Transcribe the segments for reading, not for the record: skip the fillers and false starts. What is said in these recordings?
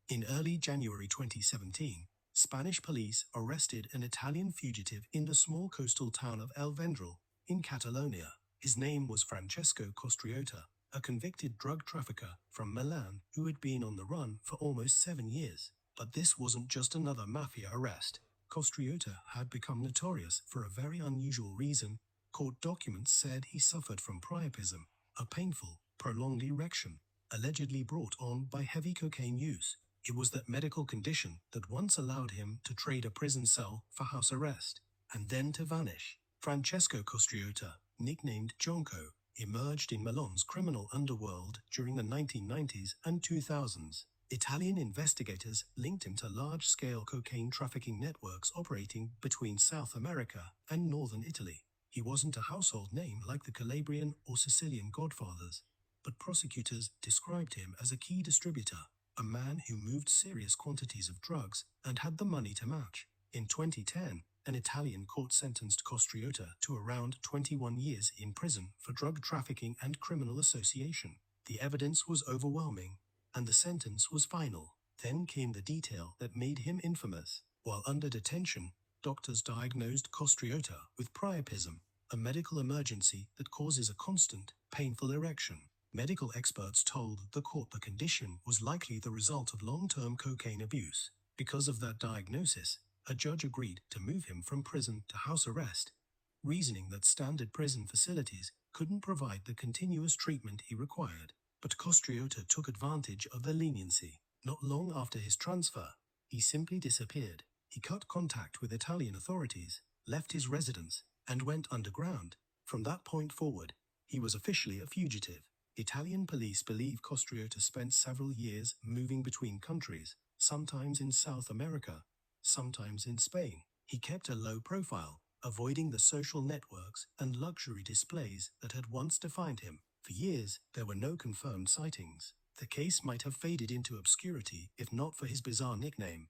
In early January 2017, Spanish police arrested an Italian fugitive in the small coastal town of El Vendrell, in Catalonia. His name was Francesco Castriotta, a convicted drug trafficker from Milan who had been on the run for almost 7 years. But this wasn't just another mafia arrest. Castriotta had become notorious for a very unusual reason. Court documents said he suffered from priapism, a painful, prolonged erection, allegedly brought on by heavy cocaine use. It was that medical condition that once allowed him to trade a prison cell for house arrest, and then to vanish. Francesco Castriotta, nicknamed Gianco, emerged in Milan's criminal underworld during the 1990s and 2000s. Italian investigators linked him to large-scale cocaine trafficking networks operating between South America and northern Italy. He wasn't a household name like the Calabrian or Sicilian godfathers, but prosecutors described him as a key distributor, a man who moved serious quantities of drugs and had the money to match. In 2010, an Italian court sentenced Castriotta to around 21 years in prison for drug trafficking and criminal association. The evidence was overwhelming, and the sentence was final. Then came the detail that made him infamous. While under detention, doctors diagnosed Castriotta with priapism, a medical emergency that causes a constant, painful erection. Medical experts told the court the condition was likely the result of long-term cocaine abuse. Because of that diagnosis, a judge agreed to move him from prison to house arrest, reasoning that standard prison facilities couldn't provide the continuous treatment he required. But Castriotta took advantage of the leniency. Not long after his transfer, he simply disappeared. He cut contact with Italian authorities, left his residence, and went underground. From that point forward, he was officially a fugitive. Italian police believe Castriotta spent several years moving between countries, sometimes in South America, sometimes in Spain. He kept a low profile, avoiding the social networks and luxury displays that had once defined him. For years, there were no confirmed sightings. The case might have faded into obscurity if not for his bizarre nickname,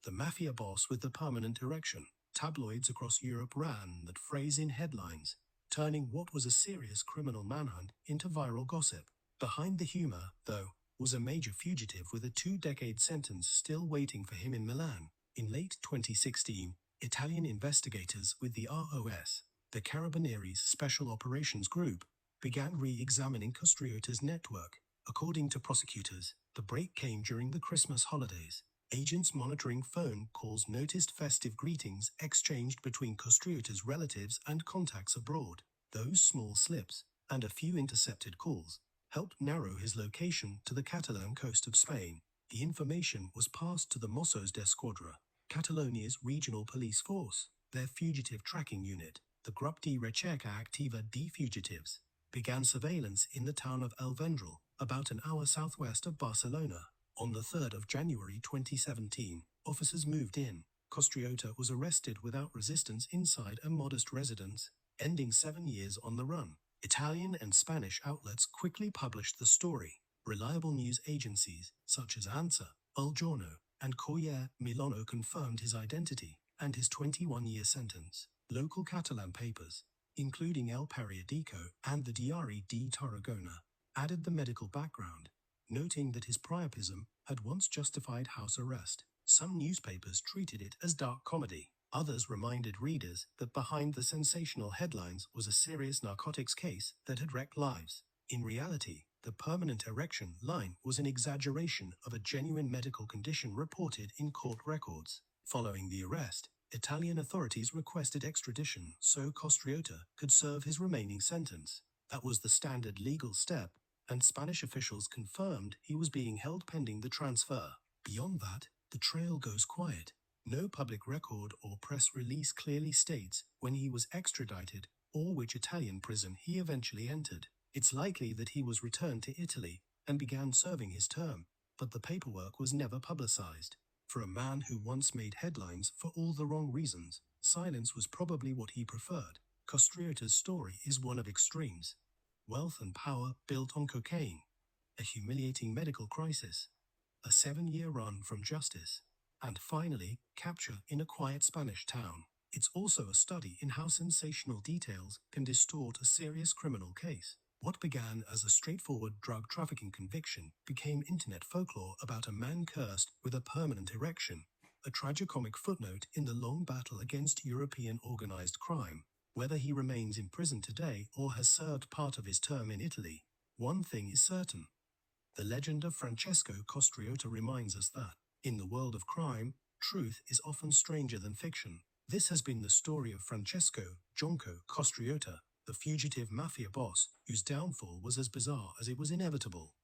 the mafia boss with the permanent erection. Tabloids across Europe ran that phrase in headlines, turning what was a serious criminal manhunt into viral gossip. Behind the humor, though, was a major fugitive with a 2-decade sentence still waiting for him in Milan. In late 2016, Italian investigators with the ROS, the Carabinieri's Special Operations Group, began re-examining Castriotta's network. According to prosecutors, the break came during the Christmas holidays. Agents monitoring phone calls noticed festive greetings exchanged between Castriotta's relatives and contacts abroad. Those small slips, and a few intercepted calls, helped narrow his location to the Catalan coast of Spain. The information was passed to the Mossos d'Esquadra, Catalonia's regional police force. Their fugitive tracking unit, the Grup de Recerca Activa de Fugitives, began surveillance in the town of El Vendrell, about an hour southwest of Barcelona. On the 3rd of January 2017, officers moved in. Castriotta was arrested without resistance inside a modest residence, ending 7 years on the run. Italian and Spanish outlets quickly published the story. Reliable news agencies, such as ANSA, Il Giorno, and Corriere Milano confirmed his identity and his 21-year sentence. Local Catalan papers, including El Periodico and the Diari di Tarragona, added the medical background, noting that his priapism had once justified house arrest. Some newspapers treated it as dark comedy. Others reminded readers that behind the sensational headlines was a serious narcotics case that had wrecked lives. In reality, the permanent erection line was an exaggeration of a genuine medical condition reported in court records. Following the arrest, Italian authorities requested extradition so Castriotta could serve his remaining sentence. That was the standard legal step, and Spanish officials confirmed he was being held pending the transfer. Beyond that, the trail goes quiet. No public record or press release clearly states when he was extradited or which Italian prison he eventually entered. It's likely that he was returned to Italy and began serving his term, but the paperwork was never publicized. For a man who once made headlines for all the wrong reasons, silence was probably what he preferred. Castriotta's story is one of extremes. Wealth and power built on cocaine, a humiliating medical crisis, a 7-year run from justice, and finally, capture in a quiet Spanish town. It's also a study in how sensational details can distort a serious criminal case. What began as a straightforward drug trafficking conviction became internet folklore about a man cursed with a permanent erection, a tragicomic footnote in the long battle against European organized crime. Whether he remains in prison today or has served part of his term in Italy, one thing is certain. The legend of Francesco Castriotta reminds us that, in the world of crime, truth is often stranger than fiction. This has been the story of Francesco Gianco Castriotta, the fugitive mafia boss, whose downfall was as bizarre as it was inevitable.